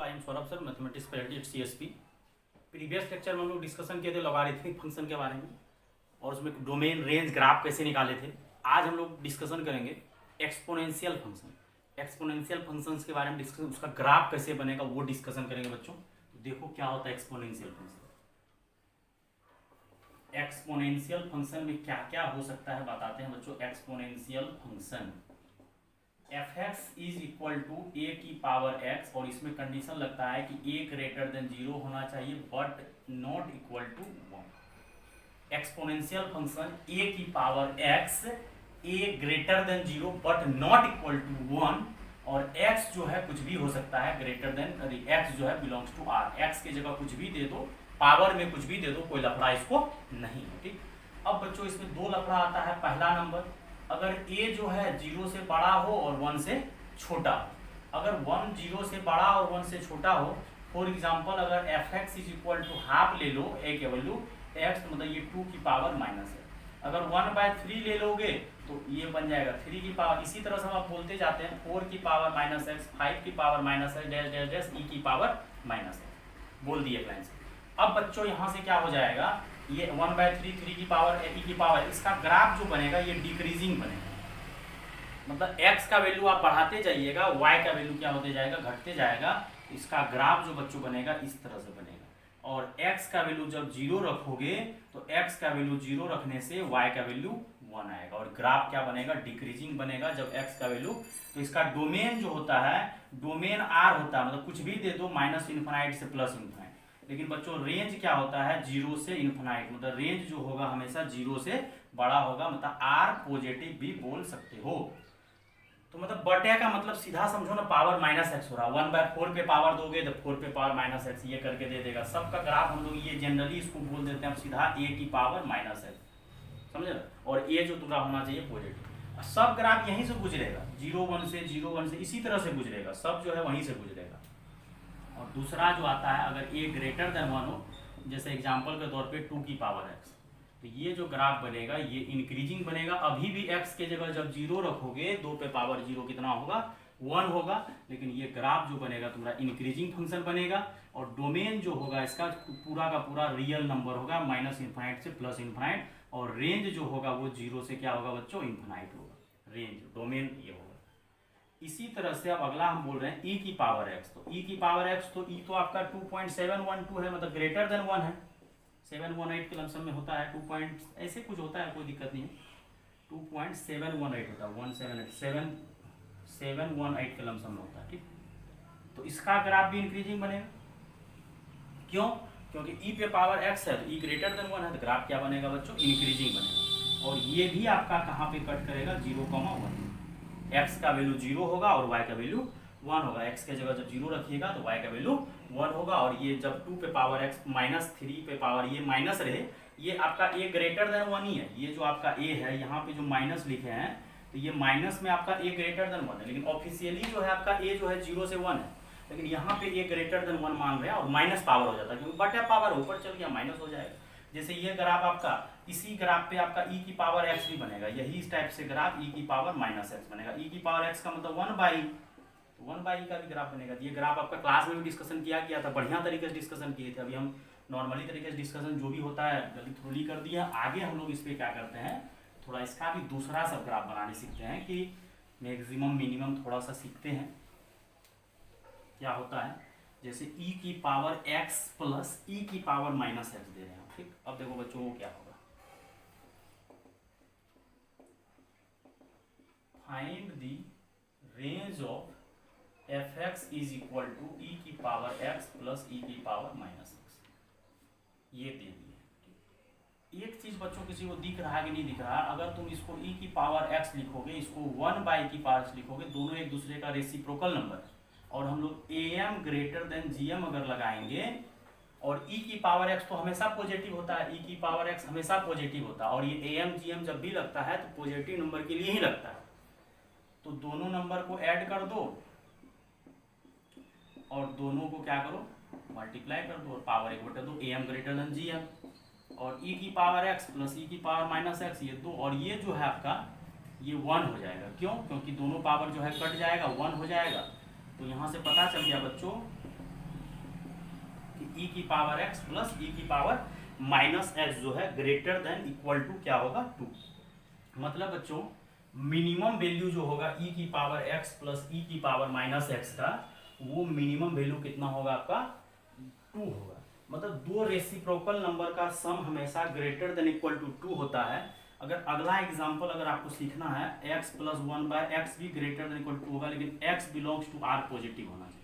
I am Saurabh sir, mathematics specialist at CSP. Previous lecture में हम लोग डिस्कशन किए थे लॉगरिथमिक फंक्शन के बारे में और उसमें डोमेन रेंज ग्राफ कैसे निकाले थे। आज हम लोग डिस्कशन करेंगे एक्सपोनेंशियल फंक्शन। एक्सपोनेंशियल फंक्शंस के बारे में डिस्कशन, उसका ग्राफ कैसे बनेगा वो डिस्कशन करेंगे बच्चों। तो देखो क्या होता है एक्सपोनेंशियल फंक्शन। एक्सपोनेंशियल फंक्शन में क्या क्या हो सकता है बताते हैं बच्चों। Exponential function fx is equal to a की पावर x, और इसमें कंडीशन लगता है कि a ग्रेटर देन 0 होना चाहिए but not equal to 1। Exponential function a की power x a greater than 0 but not equal to 1, और x जो है कुछ भी हो सकता है ग्रेटर देन, x जो है बिलोंग्स टू r। x की जगह कुछ भी दे दो, पावर में कुछ भी दे दो, कोई लफड़ा इसको नहीं। ठीक, अब बच्चों इसमें दो लफड़ा आता है। पहला नंबर, अगर a जो है 0 से बड़ा हो और 1 से छोटा हो। अगर 1 0 से बड़ा और 1 से छोटा हो, फॉर एग्जांपल अगर fx is equal to half ले लो, a की वैल्यू x मतलब ये 2 की पावर माइनस है। अगर 1/3 ले लोगे तो ये बन जाएगा 3 की पावर। इसी तरह से हम आप बोलते जाते हैं 4 की पावर माइनस x, 5 की power minus x, dash dash dash e की पावर माइनस x, बोल दिए लाइन से। अब बच्चों यहाँ से क्या हो जाएगा, ये 1/3 3 की पावर e की पावर, इसका ग्राफ जो बनेगा ये डिक्रीजिंग बनेगा। मतलब x का वैल्यू आप बढ़ाते जाइएगा, y का वैल्यू क्या होते जाएगा, घटते जाएगा। इसका ग्राफ जो बच्चों बनेगा इस तरह से बनेगा। और x का वैल्यू जब 0 रखोगे तो x का वैल्यू 0 रखने से y का वैल्यू 1 आएगा, और ग्राफ क्या बनेगा, डिक्रीजिंग बनेगा जब x का वैल्यू। तो इसका डोमेन जो होता है, डोमेन r होता है, मतलब कुछ भी दे दो माइनस इन्फिनाइट से प्लस इन्फिनाइट। लेकिन बच्चों रेंज क्या होता है, 0 से इन्फिनाइट, मतलब रेंज जो होगा हमेशा 0 से बड़ा होगा, मतलब r पॉजिटिव भी बोल सकते हो। तो मतलब बटे का मतलब सीधा समझो ना, पावर माइनस एक्स हो रहा है। 1/4 पे पावर दोगे तो 4 पे पावर माइनस एक्स ये करके दे देगा। सबका ग्राफ हम लोग ये जनरली इसको बोल देते हैं सीधा a की पावर माइनस एक्स, समझे। और a जो तुम्हारा होना चाहिए पॉजिटिव। सब ग्राफ यहीं से गुजरेगा, 0 1 से इसी तरह से गुजरेगा, सब जो है वहीं से गुजरेगा। और दूसरा जो आता है, अगर a ग्रेटर देन 1 हो, जैसे एग्जाम्पल के तौर पर 2 की पावर एक्स, तो ये जो ग्राफ बनेगा ये इंक्रीजिंग बनेगा। अभी भी x के जगह जब 0 रखोगे, 2 पे पावर 0 कितना होगा, 1 होगा। लेकिन ये ग्राफ जो बनेगा तुम्हारा इंक्रीजिंग फंक्शन बनेगा, और डोमेन जो होगा इसका पूरा का पूरा रियल नंबर होगा, माइनस इन्फिनाइट से प्लस इन्फिनाइट। और रेंज जो होगा वो 0 से क्या होगा बच्चों, इन्फिनाइट होगा। रेंज डोमेन ये होगा। इसी तरह से अब अगला हम बोल रहे हैं e की पावर x। तो e की पावर x, तो e तो आपका 2.712 है, मतलब ग्रेटर देन 1 है। 718 के लमसम में होता है, 2 पॉइंट ऐसे कुछ होता है, कोई दिक्कत नहीं है। 2.718 होता है, 718 के लमसम में होता है। ठीक, तो इसका ग्राफ भी इंक्रीजिंग बनेगा। क्यों? क्योंकि e पे पावर x है, तो e ग्रेटर देन 1 है, तो ग्राफ क्या बनेगा बच्चों, इंक्रीजिंग बनेगा। और ये भी आपका कहाँ पे कट करेगा, 0,1। x का वैल्यू 0 होगा और y का वैल्यू 1 होगा। x के जगह जब 0 रखिएगा तो y का वैल्यू 1 होगा। और ये जब 2 पे पावर x माइनस 3 पे पावर ये माइनस रहे, ये आपका a ग्रेटर देन 1 ही है। ये जो आपका a है, यहाँ पे जो माइनस लिखे हैं, तो ये माइनस में आपका a ग्रेटर देन 1 है। लेकिन ऑफिशियली जो है आपका a जो है 0 से 1 है, लेकिन यहाँ पे a ग्रेटर देन 1 मान रहे हैं, और माइनस पावर हो जाता है क्योंकि बटा पावर ऊपर चल गया, माइनस हो जाएगा। जैसे ये ग्राफ आपका, इसी ग्राफ पे आपका e की पावर x भी बनेगा, यही इस टाइप से ग्राफ e की पावर माइनस एक्स बनेगा। e की पावर x का मतलब 1/e का भी ग्राफ बनेगा। ये ग्राफ आपका क्लास में भी डिस्कशन किया गया था, बढ़िया तरीके से डिस्कशन किए थे। अभी हम नॉर्मली तरीके से डिस्कशन जो भी होता है जल्दी थोड़ी कर दिया। आगे हम लोग इस पर क्या करते हैं, थोड़ा इसका भी दूसरा सब ग्राफ बनाने सीखते हैं, कि मैक्सिमम मिनिमम थोड़ा सा सीखते हैं। क्या होता है, जैसे e की पावर x प्लस e की पावर माइनस एक्स दे रहे हैं। ठीक, अब देखो बच्चों वो क्या होगा, find the range of fx is equal to e की पावर x प्लस e की पावर माइनस एक्स, ये दे दिए। एक चीज बच्चों किसी को दिख रहा है कि नहीं दिख रहा, अगर तुम इसको e की पावर x लिखोगे, इसको 1/e की पावर x लिखोगे, दोनों एक दूसरे का रेसिप्रोकल नंबर है। और हम लोग am ग्रेटर देन gm अगर लगाएंगे, और e की पावर x तो हमेशा पॉजिटिव होता है, e की पावर x हमेशा पॉजिटिव होता है, और ये am gm जब भी लगता है तो पॉजिटिव नंबर के लिए ही लगता है। तो दोनों नंबर को ऐड कर दो और दोनों को क्या करो, मल्टीप्लाई कर दो, और power 1/2 am greater than gm। और e की पावर x प्लस e की पावर माइनस एक्स, ये 2, और ये जो है आपका ये 1 हो जाएगा। क्यों? क्योंकि दोनों पावर जो है कट जाएगा, 1 हो जाएगा। तो यहाँ से पता चल गया बच्चों कि e की पावर x प्लस e की पावर माइनस x जो है ग्रेटर देन इक्वल टू क्या होगा 2। मतलब बच्चों मिनिमम वैल्यू जो होगा e की पावर x प्लस e की पावर माइनस x का, वो मिनिमम वैल्यू कितना होगा आपका 2 होगा। मतलब दो रेसिप्रोकल नंबर का सम हमेशा ग्रेटर देन इक्वल टू 2 होता है। अगर अगला एग्जांपल अगर आपको सीखना है, x प्लस 1/x भी ग्रेटर देन इक्वल टू होगा, लेकिन x belongs to r positive होना चाहिए।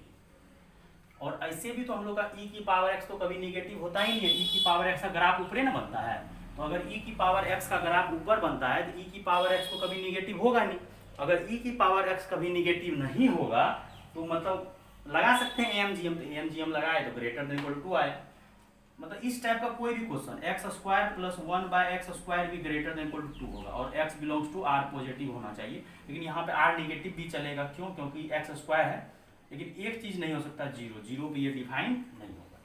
और ऐसे भी तो हम लोग का e की पावर x तो कभी निगेटिव होता ही नहीं है, e की पावर x का ग्राफ ऊपर ना बनता है। तो अगर e की पावर x का ग्राफ ऊपर बनता है तो e की पावर x तो कभी निगेटिव होगा नहीं। अगर e की पावर x कभी निगेटिव नहीं होगा तो मतलब लगा सकते हैं एमजीएम, तो एमजीएम लगाए तो ग्रेटर देन इक्वल टू आए। मतलब इस टाइप का कोई भी question x square plus 1/x square भी ग्रेटर देन इक्वल टू 2 होगा और x belongs to r positive होना चाहिए। लेकिन यहाँ पे r निगेटिव भी चलेगा, क्यों? क्योंकि x स्क्वायर है। लेकिन एक चीज नहीं हो सकता, जीरो पे ये डिफाइन नहीं होगा।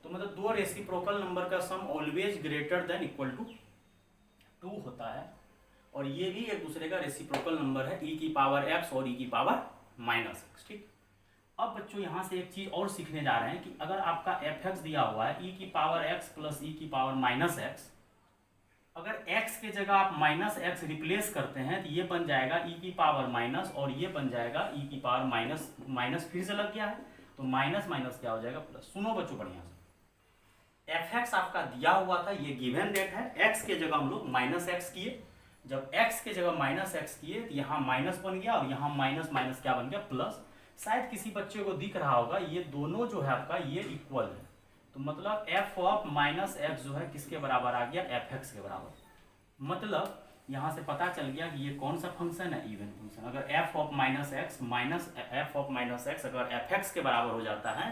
तो मतलब दो रेसिप्रोकल नंबर का sum always greater than equal to 2 होता है, और ये भी एक दूसरे का रेसिप्रोकल नंबर है, e की पावर x और e की पावर माइनस x। ठीक, अब बच्चों यहाँ से एक चीज और सीखने जा रहे हैं कि अगर आपका fx दिया हुआ है e की पावर x प्लस e की पावर माइनस x, अगर x के जगह आप माइनस x रिप्लेस करते हैं तो ये बन जाएगा e की पावर माइनस, और ये बन जाएगा e की पावर माइनस। माइनस फिर से लग गया है तो माइनस माइनस क्या हो जाएगा प्लस। सुनो बच्चों बढ़िया से, fx आपका दिया हुआ था, ये गिवन रेट है, x के जगह हम लोग माइनस x किए। जब x के जगह माइनस x किए तो यहाँ माइनस बन गया और यहाँ माइनस माइनस क्या बन गया प्लस। शायद किसी बच्चे को दिख रहा होगा ये दोनों जो है आपका ये इक्वल है, तो मतलब f ऑफ माइनस एक्स जो है किसके बराबर आ गया, fx के बराबर। मतलब यहाँ से पता चल गया कि ये कौन सा फंक्शन है, इवन फंक्शन। अगर f of minus x minus f of minus x अगर fx के बराबर हो जाता है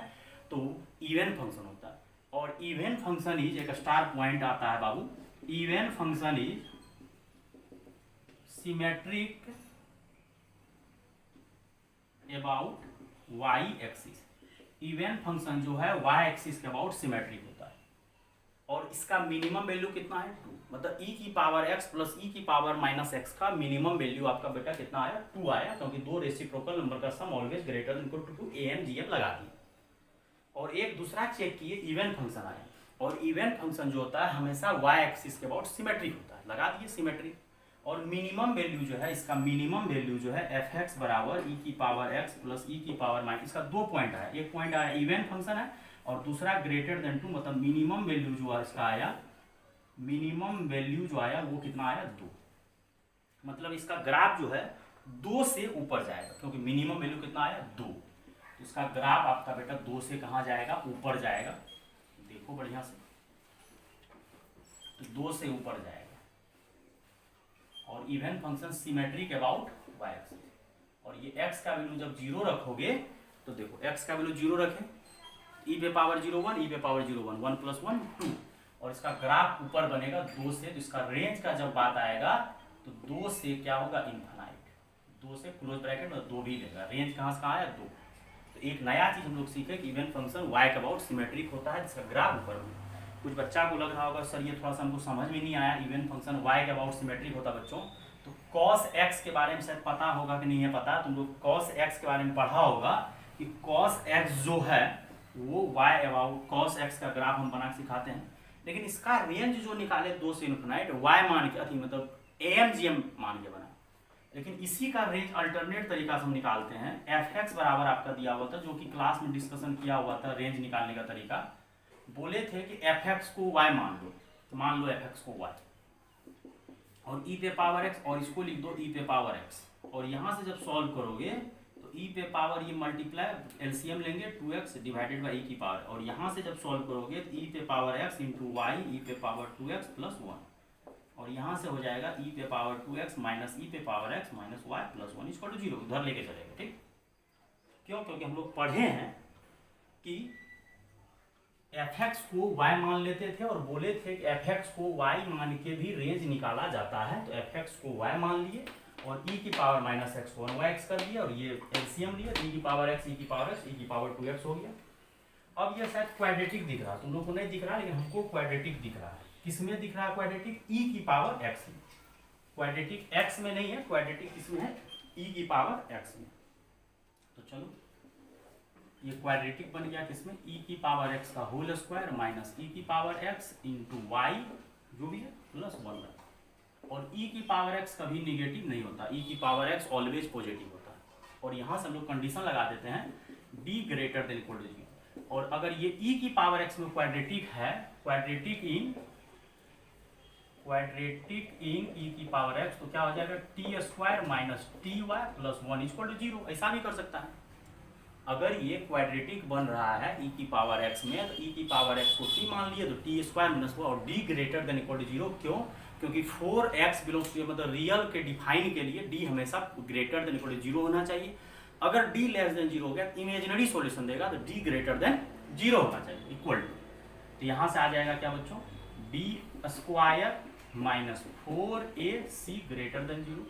तो इवन फंक्शन होता है। और इवन फंक्शन इज, एक स्टार पॉइंट आता है बाबू, even function is symmetric about y axis. Even function जो है y एक्सिस के अबाउट सिमेट्रिक होता है, और इसका मिनिमम वैल्यू कितना है 2। मतलब e की पावर x प्लस e की पावर माइनस x का मिनिमम वैल्यू आपका बेटा कितना आया, 2 आया, क्योंकि दो रेसिप्रोकल नंबर का sum always greater than equal to 2 AMGM लगा दिए। और एक दूसरा चेक किए, इवन फंक्शन आया, और इवन फंक्शन जो होता है हमेशा y एक्सिस के अबाउट सिमेट्रिक होता है, लगा दिए सिमेट्रिक। और मिनिमम वैल्यू जो है, इसका मिनिमम वैल्यू जो है fx बराबर e की पावर x प्लस e की पावर माइनस, इसका 2 पॉइंट आया, एक पॉइंट आया इवन फंक्शन है और दूसरा ग्रेटर देन 2। मतलब मिनिमम वैल्यू जो है इसका आया, मिनिमम वैल्यू जो आया वो कितना आया 2। मतलब इसका ग्राफ जो है 2 से ऊपर जाएगा, क्योंकि मिनिमम वैल्यू कितना आया 2, तो इसका ग्राफ आपका बेटा 2 से कहाँ जाएगा, ऊपर जाएगा। देखो बढ़िया से, तो 2 से ऊपर जाएगा। और even function symmetric about y axis, और ये x का वैल्यू जब 0 रखोगे तो देखो x का वैल्यू 0 रखें, e पे पावर 0 1, e पे पावर 0 1, 1 प्लस 1 2, और इसका ग्राफ ऊपर बनेगा 2 से। तो इसका रेंज का जब बात आएगा तो 2 से क्या होगा इन्फिनाइट, 2 से क्लोज ब्रैकेट में 2 भी देगा। रेंज कहाँ से कहाँ आया 2। तो एक नया चीज हम लोग सीखे कि इवन फंक्शन y के अबाउट सिमेट्रिक होता है जिसका ग्राफ ऊपर बने। कुछ बच्चा को लग रहा होगा सर ये थोड़ा सा हमको समझ में नहीं आया, इवन फंक्शन y के अबाउट सिमेट्रिक होता बच्चों। तो cos x के बारे में शायद पता होगा कि नहीं है पता, तुम लोग cos x के बारे में पढ़ा होगा कि cos x जो है वो y अबाउट cos x का ग्राफ हम बना के सिखाते हैं। लेकिन इसका रेंज जो निकाले 2 से इन्फिनाइट y मान के अथी मतलब AMGM मान के बना। लेकिन इसी का रेंज अल्टरनेट तरीका से हम निकालते हैं। fx बराबर आपका दिया हुआ था, जो कि क्लास में डिस्कशन किया हुआ था रेंज निकालने का तरीका। बोले थे कि fx को y मान लो, तो मान लो fx को y और e पे पावर x, और इसको लिख दो e पे पावर x। और यहाँ से जब सॉल्व करोगे तो e पे पावर ये मल्टीप्लाई एलसीएम लेंगे 2x डिवाइडेड बाई e की पावर, और यहाँ से जब सॉल्व करोगे तो e पे power x into y, e पे पावर 2x प्लस 1, और यहाँ से हो जाएगा e पे पावर 2x माइनस e पे power x minus y plus 1 equal to 0। उधर लेके चलेगा, ठीक। क्यों? क्योंकि हम लोग पढ़े हैं कि fx को y मान लेते थे और बोले थे कि fx को y मान के भी रेंज निकाला जाता है। तो fx को y मान लिए और e की पावर माइनस x को 1y(x) कर दिया, और ये एलसीएम लिया, e की पावर x, e की पावर x, e की पावर 2x हो गया। अब ये शायद क्वाड्रेटिक दिख रहा, तुम लोग को नहीं दिख रहा, लेकिन हमको क्वाड्रेटिक दिख रहा है। किसमें दिख रहा है क्वाड्रेटिक? e की पावर x में। क्वाड्रेटिक x में नहीं है, क्वाड्रेटिक किसमें है? e की पावर x में। तो चलो ये क्वाड्रेटिक बन गया किसमें, ई की पावर एक्स का होल स्क्वायर माइनस ई की पावर एक्स इंटू वाई जो भी है प्लस 1। और ई की पावर एक्स कभी निगेटिव नहीं होता, ई की पावर एक्स ऑलवेज पॉजिटिव होता है। और यहाँ से हम लोग कंडीशन लगा देते हैं D greater than equal to 0। और अगर ये ई की पावर एक्स में क्वाड्रेटिक है, क्वाड्रेटिक इन ई की पावर एक्स, तो क्या हो जाएगा t square minus t y plus 1 equal to 0। ऐसा भी कर सकता है। अगर ये क्वाड्रेटिक बन रहा है ई की पावर एक्स में, तो ई की पावर एक्स को टी मान लिए तो टी स्क्वायर माइनस 1 और D greater than equal to 0। क्यों? क्योंकि 4x बिलोंग्स टू, मतलब रियल के डिफाइन के लिए डी हमेशा ग्रेटर देन इक्वल टू 0 होना चाहिए। अगर डी लेस देन 0 हो गया, इमेजिनरी सॉल्यूशन देगा तो डी ग्रेटर देन 0 होना चाहिए इक्वल टू। तो यहाँ से आ जाएगा क्या बच्चों, D square minus 4ac greater than 0।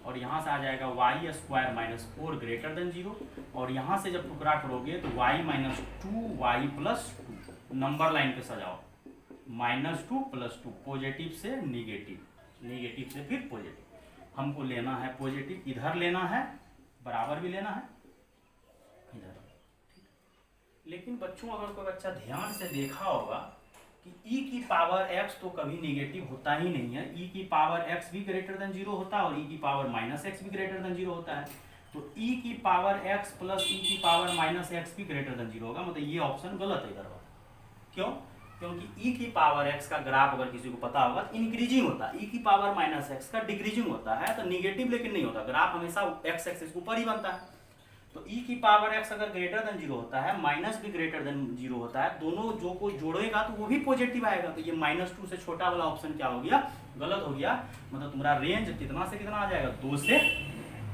और यहाँ से आ जाएगा y square minus 4 greater than 0। और यहाँ से जब टुकड़ा करोगे तो y minus 2y plus 2, number line पे सजाओ, -2 प्लस 2, पॉजिटिव से निगेटिव, निगेटिव से फिर पॉजिटिव। हमको लेना है पॉजिटिव, इधर लेना है, बराबर भी लेना है इधर। लेकिन बच्चों अगर कोई बच्चा ध्यान से देखा होगा कि e की पावर x तो कभी निगेटिव होता ही नहीं है, e की पावर x भी ग्रेटर देन 0 होता है और e की पावर माइनस x भी ग्रेटर देन 0 होता है। तो e की पावर x प्लस e की पावर माइनस x भी ग्रेटर देन 0 होगा, मतलब ये ऑप्शन गलत है इधर वाला। क्यों? क्योंकि e की पावर x का ग्राफ अगर किसी को पता होगा तो इंक्रीजिंग होता है, e की पावर माइनस x का डिक्रीजिंग होता है, तो निगेटिव लेकिन नहीं होता, ग्राफ हमेशा x एक्सिस के ऊपर ही बनता है। तो e की पावर x अगर ग्रेटर देन 0 होता है, माइनस भी ग्रेटर देन 0 होता है, दोनों जो को जोड़ेगा तो वो भी पॉजिटिव आएगा। तो ये -2 से छोटा वाला ऑप्शन क्या हो गया, गलत हो गया। मतलब तुम्हारा रेंज कितना से कितना आ जाएगा, 2 से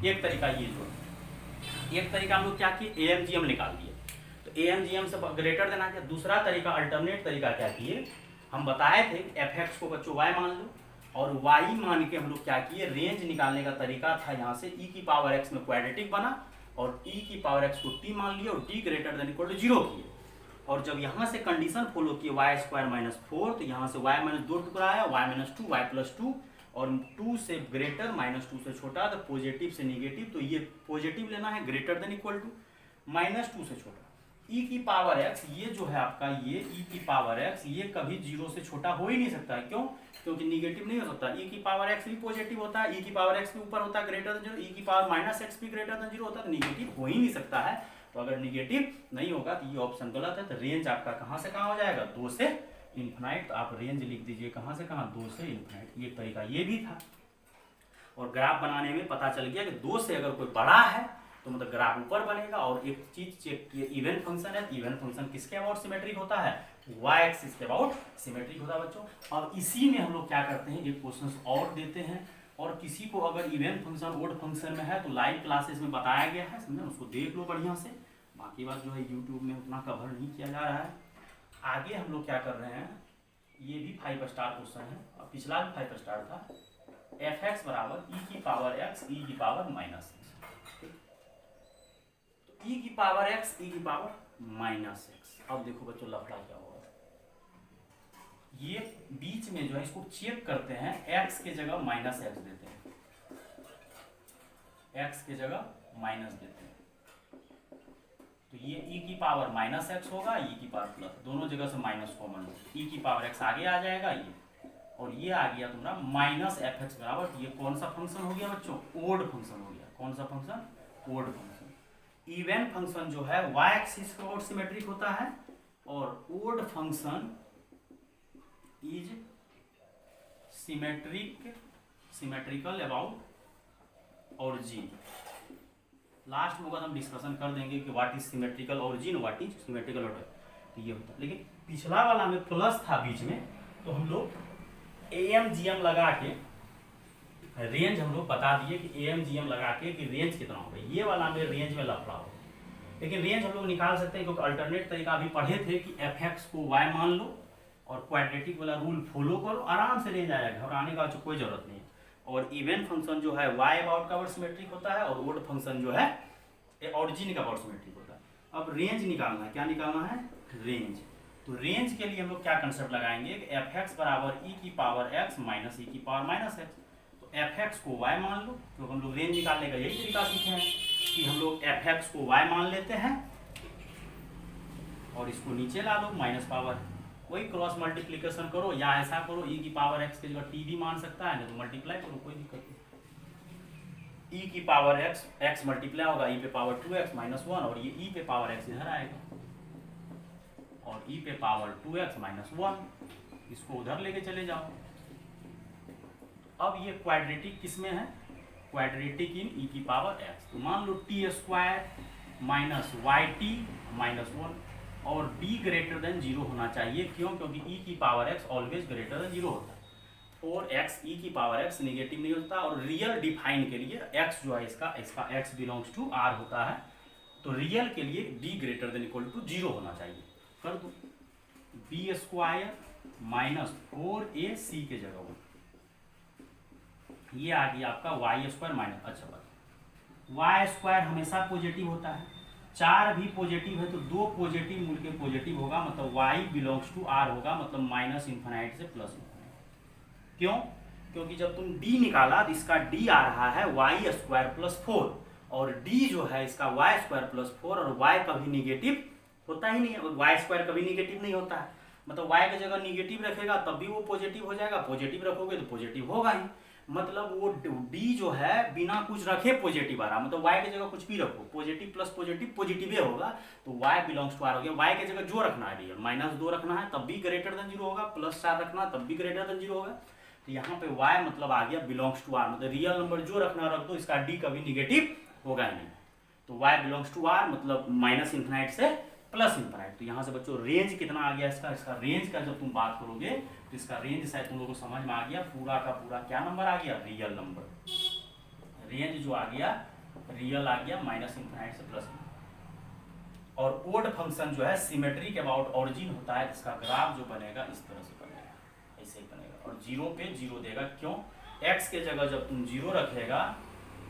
1 तरीका ये जोड़। एक तरीका हम लोग क्या किए, AMGM निकाल दिए, तो AMGM से ग्रेटर देन आ गया। दूसरा तरीका, अल्टरनेट तरीका क्या किए, हम बताए थे fx को बच्चों y मान लो, और y मान के हम लोग क्या किए, रेंज निकालने का तरीका था यहाँ से e की पावर x में क्वाड्रेटिक बना और e की पावर x को t मान लिया और t greater than equal to 0 किए। और जब यहाँ से कंडीशन फॉलो किए y स्क्वायर माइनस 4, तो यहाँ से y माइनस 2 टुकड़ा आया, y माइनस 2 y प्लस 2, और 2 से ग्रेटर माइनस 2 से छोटा, तो पॉजिटिव से निगेटिव, तो ये पॉजिटिव लेना है ग्रेटर देन इक्वल टू, -2 से छोटा। e की पावर x ये जो है आपका, ये e की पावर x ये कभी 0 से छोटा हो ही नहीं सकता है। क्यों? क्योंकि निगेटिव नहीं हो सकता। e की पावर x भी पॉजिटिव होता है, e की पावर x के ऊपर होता है ग्रेटर देन 0, e की पावर माइनस x भी ग्रेटर देन 0 होता है, तो निगेटिव हो ही नहीं सकता है। तो अगर निगेटिव नहीं होगा तो ये ऑप्शन गलत है। तो रेंज आपका कहाँ से कहाँ हो जाएगा, 2 से इन्फिनाइट। तो आप रेंज लिख दीजिए कहाँ से कहाँ, 2 से इन्फिनाइट। ये तरीका ये भी था। और ग्राफ बनाने में पता चल गया कि 2 से अगर कोई बड़ा है तो मतलब ग्राफ ऊपर बनेगा। और एक चीज चेक किए, इवन फंक्शन है, इवन फंक्शन किसके अबाउट सिमेट्रिक होता है, y एक्सिस के अबाउट सिमेट्रिक होता है बच्चों। अब इसी में हम लोग क्या करते हैं, एक क्वेश्चन और देते हैं, और किसी को अगर इवन फंक्शन ओड फंक्शन में है तो लाइव क्लासेस में बताया गया है, समझे, उसको देख लो बढ़िया से। बाकी बात जो है यूट्यूब में उतना कवर नहीं किया जा रहा है। आगे हम लोग क्या कर रहे हैं, ये भी 5 स्टार क्वेश्चन है और पिछला भी 5 स्टार था। fx बराबर e की पावर x e की पावर माइनस x, e की पावर x e की पावर माइनस x। अब देखो बच्चों लफड़ा क्या होगा, ये बीच में जो है इसको चेक करते हैं, x के जगह माइनस x देते हैं, x के जगह माइनस देते हैं, तो ये e की पावर माइनस x होगा, e की पावर प्लस, दोनों जगह से माइनस कॉमन लो, e की पावर x आगे आ जाएगा ये, और ये आ गया तुम्हारा माइनस fx बराबर, ये कौन सा फंक्शन हो गया बच्चों, ओड फंक्शन हो गया। कौन सा function, odd function. Even function जो है y एक्सिस के अबाउट सिमेट्रिक होता है, और odd function is symmetrical about origin. Last में हम डिस्कशन कर देंगे कि what is symmetrical origin, what is symmetrical order, तो ये होता है। लेकिन पिछला वाला में प्लस था बीच में, तो हम लोग AMGM लगा के रेंज हम लोग बता दिए कि AMGM लगा के कि रेंज कितना होगा। ये वाला में रेंज में लफड़ा होगा, लेकिन रेंज हम लोग निकाल सकते हैं, क्योंकि अल्टरनेट तरीका अभी पढ़े थे कि fx को y मान लो और क्वाड्रेटिक वाला रूल फॉलो करो, आराम से रेंज आएगा, घबराने का कोई जरूरत नहीं है। और इवन फंक्शन जो है y अबाउट का अबाउट सिमेट्रिक होता है, और ओड फंक्शन जो है ऑरिजिन का अबाउट सिमेट्रिक होता है। अब रेंज निकालना है, क्या निकालना है, रेंज। तो रेंज के लिए हम लोग क्या कंसेप्ट लगाएंगे कि fx बराबर e की पावर x माइनस e की पावर माइनस x। तो fx को y मान लो, क्योंकि हम लोग रेंज निकालने का यही तरीका सीखे हैं कि हम लोग fx को y मान लेते हैं और इसको नीचे ला दो माइनस पावर, कोई क्रॉस मल्टीप्लीकेशन करो या ऐसा करो ई की पावर एक्स के जगह टी भी मान सकता है, नहीं तो मल्टीप्लाई करो, कोई दिक्कत नहीं। ई की पावर एक्स, एक्स मल्टीप्लाई होगा ई पे पावर 2x माइनस 1 और ये ई पे पावर एक्स इधर आएगा और ई पे पावर 2x माइनस 1 इसको उधर लेके चले जाओ। अब ये क्वाड्रेटिक किस में है, क्वाड्रेटिक इन ई की पावर एक्स। तो मान लो T square minus Y T minus 1 और b ग्रेटर देन 0 होना चाहिए। क्यों? क्योंकि e की power x always greater than 0 होता है। और x e की पावर x निगेटिव नहीं होता और रियल डिफाइन के लिए x जो है इसका x बिलोंग्स टू r होता है, तो रियल के लिए b greater than equal to 0 होना चाहिए। कर दो b स्क्वायर माइनस 4ac के जगह ये आ गया आपका वाई स्क्वायर माइनस, अच्छा बात वाई स्क्वायर हमेशा पॉजिटिव होता है, 4 भी पॉजिटिव है तो 2 पॉजिटिव मूल के पॉजिटिव होगा, मतलब y बिलोंग्स टू r होगा, मतलब माइनस इन्फिनाइट से प्लस इन्फिनाइट। क्यों? क्योंकि जब तुम d निकाला तो इसका d आ रहा है वाई स्क्वायर प्लस 4 और d जो है इसका वाई स्क्वायर प्लस 4 और y कभी निगेटिव होता ही नहीं है, वाई स्क्वायर कभी निगेटिव नहीं होता है, मतलब y की जगह निगेटिव रखेगा तब भी वो पॉजिटिव हो जाएगा, पॉजिटिव रखोगे तो पॉजिटिव होगा ही, मतलब वो d जो है बिना कुछ रखे पॉजिटिव आ रहा, मतलब y की जगह कुछ भी रखो पॉजिटिव प्लस पॉजिटिव पॉजिटिव ही होगा, तो y बिलोंग्स टू r हो गया। y की जगह जो रखना है रियल माइनस 2 रखना है तब भी ग्रेटर देन 0 होगा, प्लस 4 रखना है तब भी ग्रेटर देन 0 होगा, तो यहाँ पे y मतलब आ गया बिलोंग्स टू r, मतलब रियल नंबर जो रखना रख दो, इसका d कभी निगेटिव होगा ही नहीं, तो y बिलोंग्स टू r मतलब माइनस इन्फिनाइट से प्लस इन्फिनाइट। तो यहाँ से बच्चों रेंज कितना आ गया इसका रेंज का जब तुम बात करोगे तो इसका रेंज शायद तुम लोगों को समझ में आ गया, पूरा का पूरा क्या नंबर आ गया, रियल नंबर, रेंज जो आ गया रियल आ गया माइनस इन्फिनाइट से प्लस। और ओड फंक्शन जो है सिमेट्री के अबाउट ऑरिजिन होता है, इसका ग्राफ जो बनेगा इस तरह से बनेगा, ऐसे ही बनेगा और 0 पे 0 देगा। क्यों? x के जगह जब तुम 0 रखेगा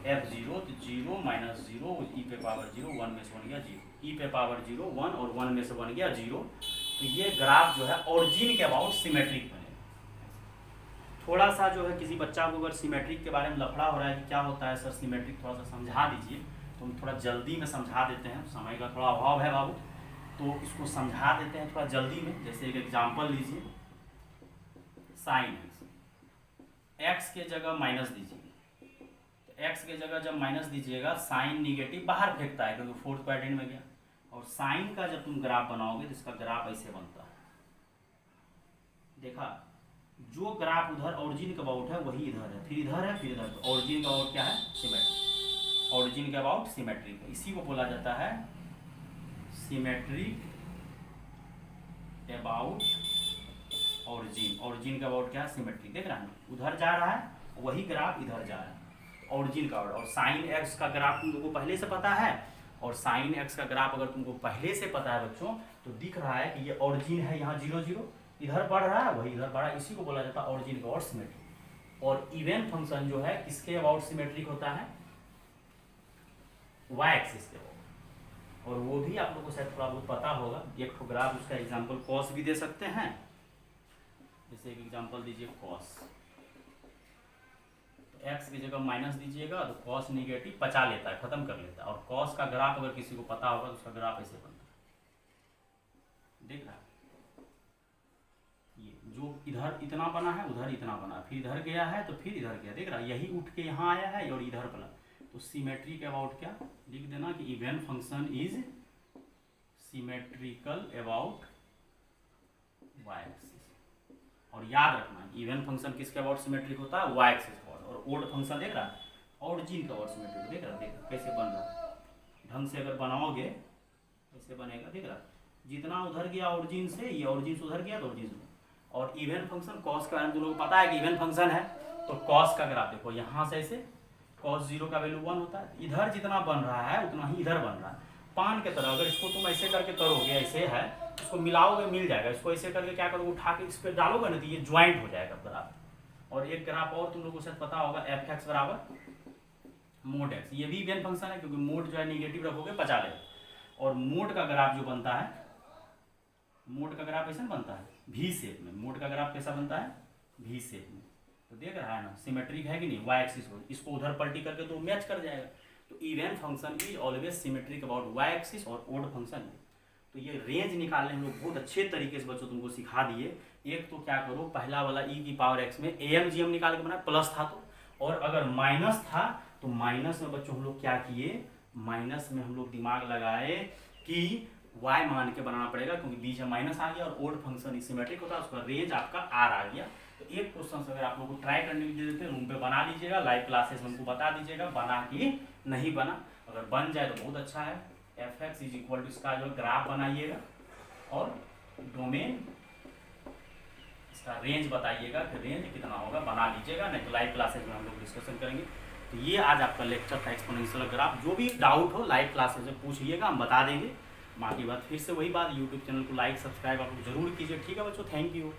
f0 तो 0 माइनस 0 ई पे पावर 0 1 में से बन गया 0, ई पे पावर 0 1 और 1 में से बन गया 0, तो ये ग्राफ जो है ऑरिजिन के अबाउट सिमेट्रिक बनेगा। थोड़ा सा जो है किसी बच्चा को अगर सिमेट्रिक के बारे में लफड़ा हो रहा है कि क्या होता है सर सिमेट्रिक, थोड़ा सा समझा दीजिए, तो हम थोड़ा जल्दी में समझा देते हैं, समय का थोड़ा अभाव है बाबू, तो इसको समझा देते हैं थोड़ा जल्दी में। जैसे एक एग्जाम्पल लीजिए, साइन एक्स के जगह माइनस दीजिए, तो एक्स के जगह जब माइनस दीजिएगा साइन निगेटिव बाहर फेंकता है क्योंकि फोर्थ क्वाड्रेंट में गया, और साइन का जब तुम ग्राफ बनाओगे तो इसका ग्राफ ऐसे बनता है, देखा जो ग्राफ उधर ऑरिजिन के अबाउट है वही इधर है, फिर इधर है फिर इधर, तो ऑरिजिन का अबाउट क्या है, सिमेट्रिक, ऑरिजिन के अबाउट सिमेट्रिक, इसी को बोला जाता है सिमेट्रिक अबाउट ऑरिजिन। ऑरिजिन का अबाउट क्या है, सिमेट्रिक। देख रहा है उधर जा रहा है वही ग्राफ इधर जा रहा है, ऑरिजिन का। और साइन एक्स का ग्राफ तुम लोगों को पहले से पता है, और साइन एक्स का ग्राफ अगर तुमको पहले से पता है बच्चों तो दिख रहा है कि ये ऑरिजिन है यहाँ 0 0, इधर बढ़ रहा है वही इधर बढ़ रहा है, इसी को बोला जाता है ऑरिजिन का अबाउट सिमेट्रिक। और इवन फंक्शन जो है किसके अबाउट सिमेट्रिक होता है, वाई एक्सिस के अबाउट, और वो भी आप लोगों को शायद थोड़ा बहुत पता होगा। एक तो ग्राफ उसका एग्जाम्पल कॉस भी दे सकते हैं, जैसे एक एग्जाम्पल दीजिए कॉस, तो एक्स की जगह माइनस दीजिएगा तो कॉस निगेटिव बचा लेता है, खत्म कर लेता है, और कॉस का ग्राफ अगर किसी को पता होगा तो उसका ग्राफ ऐसे बनता है, देख रहा है ये जो इधर इतना बना है उधर इतना बना, फिर इधर गया है तो फिर इधर गया, देख रहा है यही उठ के यहाँ आया है और इधर बना, तो सिमेट्री के अबाउट क्या लिख देना कि even function is symmetrical about y axis. और याद रखना इवन फंक्शन किसके अबाउट सिमेट्रिक होता है, वाई एक्सिस अबाउट। और ओड फंक्शन देख रहा है ऑरिजिन का अबाउट सिमेट्रिक, देख रहा है कैसे बन रहा है, ढंग से अगर बनाओगे कैसे बनेगा, देख रहा है जितना उधर गया ऑरिजिन से, ये ऑरिजिन से उधर गया तो ऑरिजिन से। और इवन फंक्शन कॉस का तुम लोगों को पता है कि इवन फंक्शन है, तो कॉस का ग्राफ देखो यहाँ से ऐसे कॉस 0 का वैल्यू 1 होता है, इधर जितना बन रहा है उतना ही इधर बन रहा है, पान के तरह। अगर इसको तुम ऐसे करके करोगे, ऐसे है इसको मिलाओगे मिल जाएगा, इसको ऐसे करके क्या करोगे उठा के इस पर डालोगे ना तो ये ज्वाइंट हो जाएगा ग्राफ। और एक ग्राफ और तुम लोगों को शायद पता होगा एफ एक्स बराबर मोड एक्स, ये भी इवन फंक्शन है क्योंकि मोड जो है निगेटिव रखोगे बचा ले। और मोड का ग्राफ जो बनता है, मोड का ग्राफ ऐसा बनता है वी शेप में, मोड का ग्राफ कैसा बनता है वी शेप में, तो देख रहा है ना सिमेट्रिक है कि नहीं, वाई एक्सिस को इसको उधर पलटी करके तो मैच कर जाएगा। तो even function is always symmetric about y axis और ओड फंक्शन। तो ये रेंज निकालने हम लोग बहुत अच्छे तरीके से बच्चों तुमको सिखा दिए। एक तो क्या करो, पहला वाला e की पावर x में AMGM निकाल के बनाए, प्लस था तो, और अगर माइनस था तो माइनस में बच्चों हम लोग क्या किए, माइनस में हम लोग दिमाग लगाए कि y मान के बनाना पड़ेगा, क्योंकि बीच में माइनस आ गया और ओड फंक्शन सिमेट्रिक होता है, उसका रेंज आपका r आ गया। तो एक क्वेश्चन अगर आप लोग को ट्राई करने के लिए देते हैं, रूम पे बना लीजिएगा, लाइव क्लासेस में हमको बता दीजिएगा बना कि नहीं बना। अगर बन जाए तो बहुत अच्छा है। fx इज इक्वल टू इसका जो ग्राफ बनाइएगा और डोमेन इसका रेंज बताइएगा कि रेंज कितना होगा, बना लीजिएगा, नहीं तो लाइव क्लासेस में हम लोग डिस्कशन करेंगे। तो ये आज आपका लेक्चर था एक्सपोनेंशियल ग्राफ। जो भी डाउट हो लाइव क्लासेस में पूछिएगा, हम बता देंगे। बाकी बात फिर से वही बात, यूट्यूब चैनल को लाइक सब्सक्राइब आप लोग जरूर कीजिए। ठीक है बच्चों, थैंक यू।